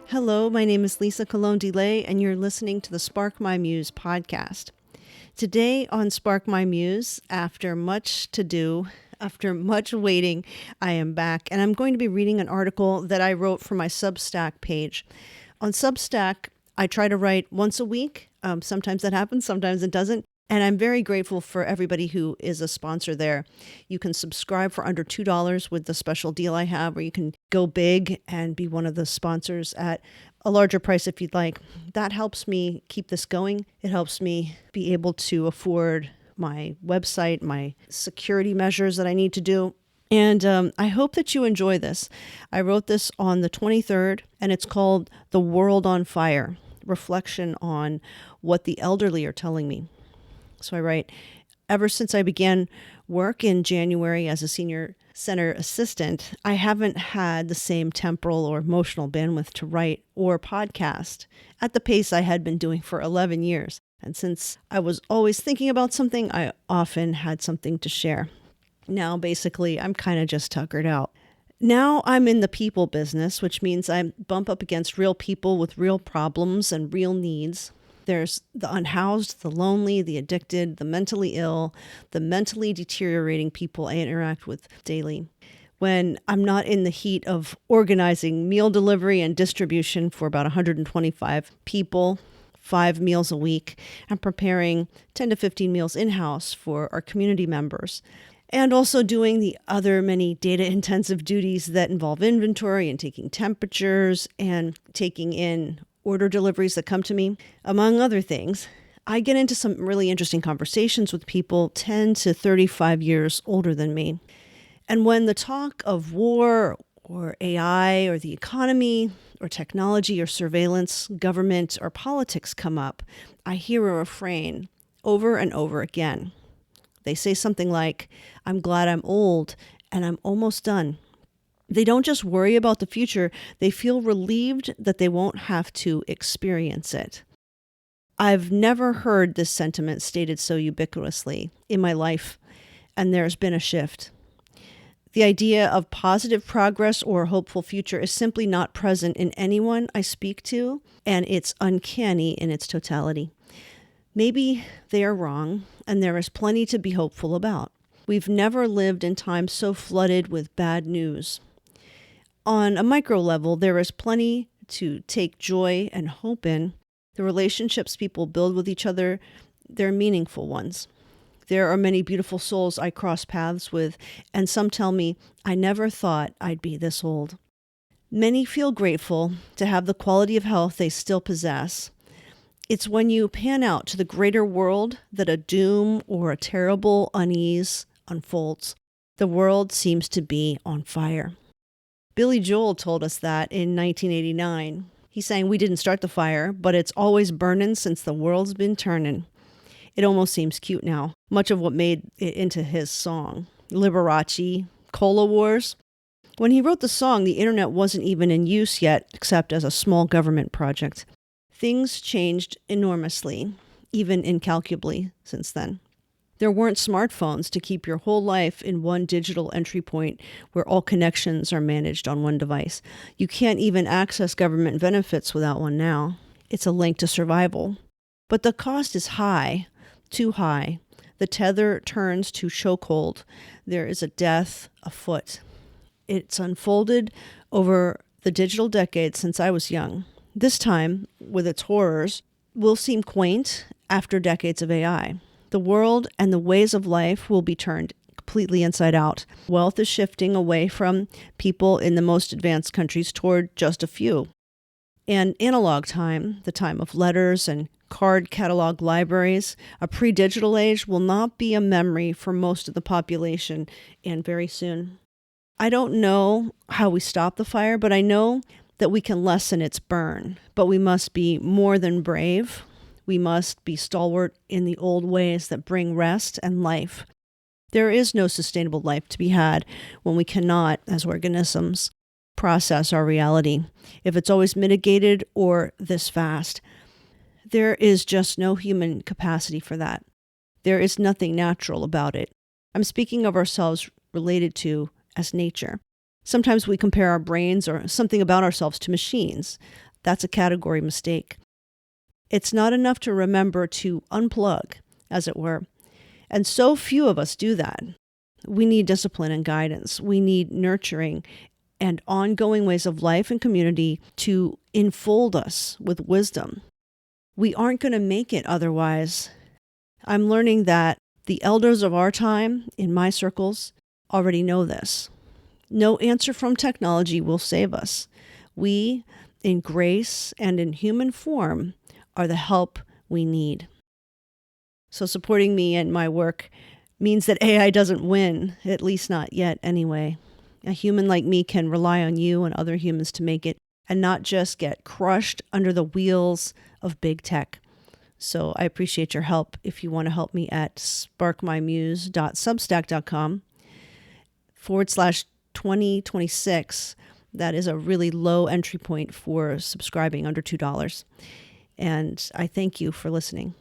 Hello, my name is Lisa Colon DeLay, and you're listening to the Spark My Muse podcast. Today on Spark My Muse, after much to do, after much waiting, I am back, and I'm going to be reading an article that I wrote for my Substack page. On Substack, I try to write once a week. Sometimes that happens, sometimes it doesn't. And I'm very grateful for everybody who is a sponsor there. You can subscribe for under $2 with the special deal I have, where you can go big and be one of the sponsors at a larger price if you'd like. That helps me keep this going. It helps me be able to afford my website, my security measures that I need to do. And I hope that you enjoy this. I wrote this on the 23rd, and it's called The World on Fire, Reflection on What the Elderly Are Telling Me. So I write, ever since I began work in January as a senior center assistant, I haven't had the same temporal or emotional bandwidth to write or podcast at the pace I had been doing for 11 years. And since I was always thinking about something, I often had something to share. Now, basically, I'm kind of just tuckered out. Now I'm in the people business, which means I bump up against real people with real problems and real needs. There's the unhoused, the lonely, the addicted, the mentally ill, the mentally deteriorating people I interact with daily. When I'm not in the heat of organizing meal delivery and distribution for about 125 people, 5 meals a week, and preparing 10 to 15 meals in-house for our community members. And also doing the other many data-intensive duties that involve inventory and taking temperatures and taking in order deliveries that come to me, among other things, I get into some really interesting conversations with people 10 to 35 years older than me. And when the talk of war or AI or the economy or technology or surveillance, government or politics come up, I hear a refrain over and over again. They say something like, "I'm glad I'm old and I'm almost done." They don't just worry about the future, they feel relieved that they won't have to experience it. I've never heard this sentiment stated so ubiquitously in my life, and there's been a shift. The idea of positive progress or a hopeful future is simply not present in anyone I speak to, and it's uncanny in its totality. Maybe they are wrong, and there is plenty to be hopeful about. We've never lived in times so flooded with bad news. On a micro level, there is plenty to take joy and hope in. The relationships people build with each other, they're meaningful ones. There are many beautiful souls I cross paths with, and some tell me, I never thought I'd be this old. Many feel grateful to have the quality of health they still possess. It's when you pan out to the greater world that a doom or a terrible unease unfolds. The world seems to be on fire. Billy Joel told us that in 1989. He sang, "We didn't start the fire, but it's always burning since the world's been turning." It almost seems cute now. Much of what made it into his song. Liberace, Cola Wars. When he wrote the song, the internet wasn't even in use yet, except as a small government project. Things changed enormously, even incalculably, since then. There weren't smartphones to keep your whole life in one digital entry point where all connections are managed on one device. You can't even access government benefits without one now. It's a link to survival. But the cost is high, too high. The tether turns to chokehold. There is a death afoot. It's unfolded over the digital decade since I was young. This time, with its horrors, will seem quaint after decades of AI. The world and the ways of life will be turned completely inside out. Wealth is shifting away from people in the most advanced countries toward just a few. And analog time, the time of letters and card catalog libraries, a pre-digital age, will not be a memory for most of the population, and very soon. I don't know how we stop the fire, but I know that we can lessen its burn. But we must be more than brave. We must be stalwart in the old ways that bring rest and life. There is no sustainable life to be had when we cannot, as organisms, process our reality. If it's always mitigated or this fast, there is just no human capacity for that. There is nothing natural about it. I'm speaking of ourselves related to as nature. Sometimes we compare our brains or something about ourselves to machines. That's a category mistake. It's not enough to remember to unplug, as it were. And so few of us do that. We need discipline and guidance. We need nurturing and ongoing ways of life and community to enfold us with wisdom. We aren't going to make it otherwise. I'm learning that the elders of our time, in my circles, already know this. No answer from technology will save us. We, in grace and in human form, are the help we need. So supporting me and my work means that AI doesn't win, at least not yet anyway. A human like me can rely on you and other humans to make it and not just get crushed under the wheels of big tech. So I appreciate your help. If you want to help me at sparkmymuse.substack.com/2026, that is a really low entry point for subscribing, under $2. And I thank you for listening.